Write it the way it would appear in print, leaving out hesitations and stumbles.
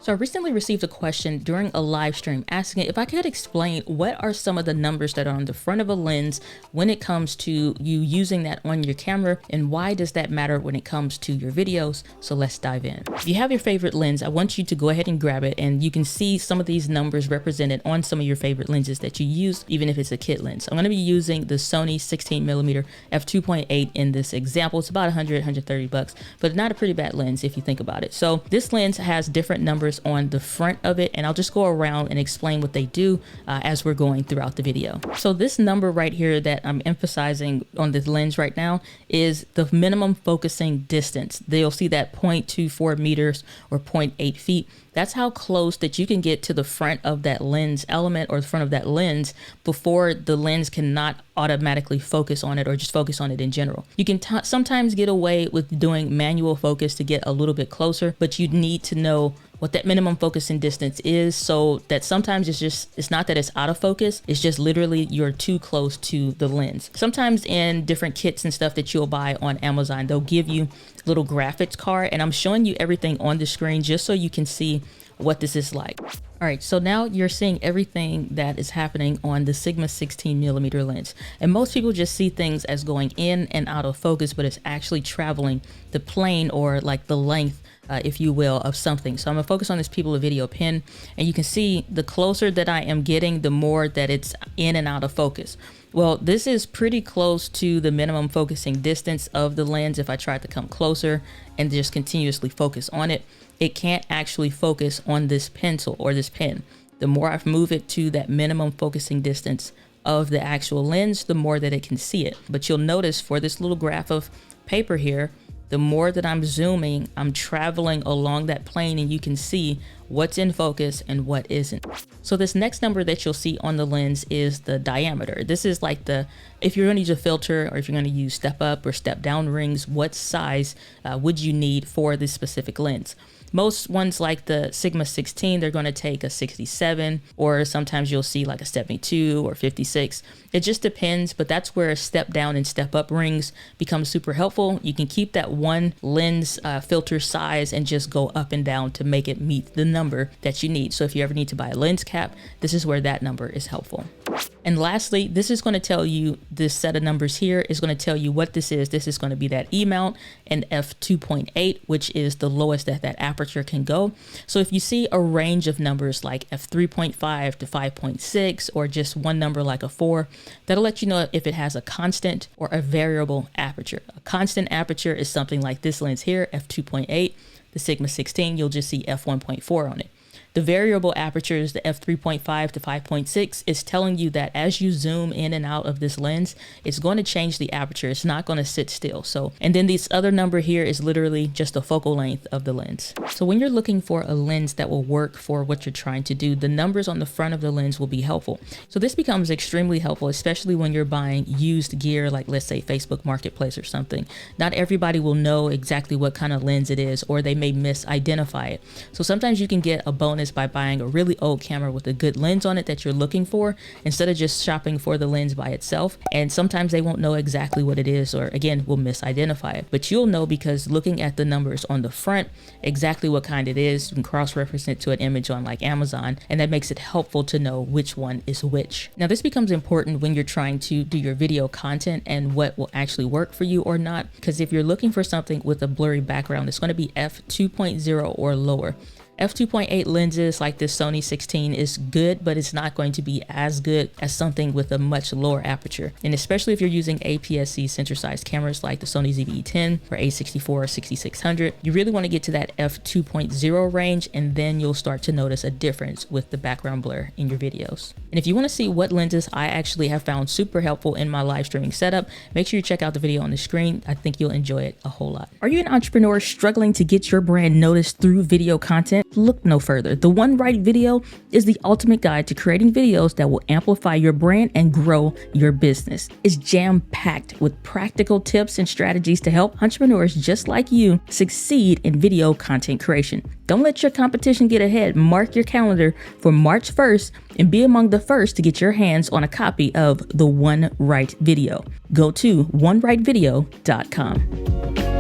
So I recently received a question during a live stream asking if I could explain what are some of the numbers that are on the front of a lens when it comes to you using that on your camera, and why does that matter when it comes to your videos. So let's dive in. If you have your favorite lens, I want you to go ahead and grab it, and you can see some of these numbers represented on some of your favorite lenses that you use, even if it's a kit lens. I'm going to be using the Sony 16mm f2.8 in this example. It's about 100, 130 bucks, but not a pretty bad lens if you think about it. So this lens has different numbers on the front of it, and I'll just go around and explain what they do as we're going throughout the video. So this number right here that I'm emphasizing on this lens right now is the minimum focusing distance. You'll see that 0.24 meters or 0.8 feet. That's how close that you can get to the front of that lens element or the front of that lens before the lens cannot automatically focus on it or just focus on it in general. You can sometimes get away with doing manual focus to get a little bit closer, but you need to know what that minimum focusing distance is, so that sometimes it's not that it's out of focus, it's just literally you're too close to the lens. Sometimes in different kits and stuff that you'll buy on Amazon, they'll give you a little graphics card, and I'm showing you everything on the screen just so you can see what this is like. All right, so now you're seeing everything that is happening on the Sigma 16mm lens. And most people just see things as going in and out of focus, but it's actually traveling the plane or like the length, if you will, of something. So I'm gonna focus on this people of video pen, and you can see the closer that I am getting, the more that it's in and out of focus. Well, this is pretty close to the minimum focusing distance of the lens. If I tried to come closer and just continuously focus on it, it can't actually focus on this pencil or this pen. The more I move it to that minimum focusing distance of the actual lens, the more that it can see it. But you'll notice for this little graph of paper here, the more that I'm zooming, I'm traveling along that plane, and you can see what's in focus and what isn't. So this next number that you'll see on the lens is the diameter. This is like if you're gonna use a filter or if you're gonna use step up or step down rings, what size would you need for this specific lens? Most ones like the Sigma 16, they're going to take a 67, or sometimes you'll see like a 72 or 56. It just depends, but that's where step down and step up rings become super helpful. You can keep that one lens filter size and just go up and down to make it meet the number that you need. So if you ever need to buy a lens cap, this is where that number is helpful. And lastly, this is going to tell you, this set of numbers here is going to tell you what this is. This is going to be that E mount and f2.8, which is the lowest that aperture can go. So if you see a range of numbers like f3.5 to 5.6, or just one number like a 4, that'll let you know if it has a constant or a variable aperture. A constant aperture is something like this lens here, f2.8. The Sigma 16, you'll just see f1.4 on it. The variable apertures, the f3.5 to 5.6, is telling you that as you zoom in and out of this lens, it's going to change the aperture. It's not going to sit still. So, and then this other number here is literally just the focal length of the lens. So when you're looking for a lens that will work for what you're trying to do, the numbers on the front of the lens will be helpful. So this becomes extremely helpful, especially when you're buying used gear, like let's say Facebook Marketplace or something. Not everybody will know exactly what kind of lens it is, or they may misidentify it. So sometimes you can get a bonus by buying a really old camera with a good lens on it that you're looking for, instead of just shopping for the lens by itself. And sometimes they won't know exactly what it is, or again, will misidentify it. But you'll know because looking at the numbers on the front, exactly what kind it is. You can cross-reference it to an image on like Amazon, and that makes it helpful to know which one is which. Now this becomes important when you're trying to do your video content and what will actually work for you or not, because if you're looking for something with a blurry background, it's going to be f2.0 or lower. f2.8 lenses like this Sony 16 is good, but it's not going to be as good as something with a much lower aperture. And especially if you're using APS-C sensor-sized cameras like the Sony ZV-E10 or A64 or 6600, you really want to get to that f2.0 range, and then you'll start to notice a difference with the background blur in your videos. And if you want to see what lenses I actually have found super helpful in my live streaming setup, make sure you check out the video on the screen. I think you'll enjoy it a whole lot. Are you an entrepreneur struggling to get your brand noticed through video content? Look no further. The One Right Video is the ultimate guide to creating videos that will amplify your brand and grow your business. It's jam-packed with practical tips and strategies to help entrepreneurs just like you succeed in video content creation. Don't let your competition get ahead. Mark your calendar for March 1st and be among the first to get your hands on a copy of the One Right Video. Go to onerightvideo.com.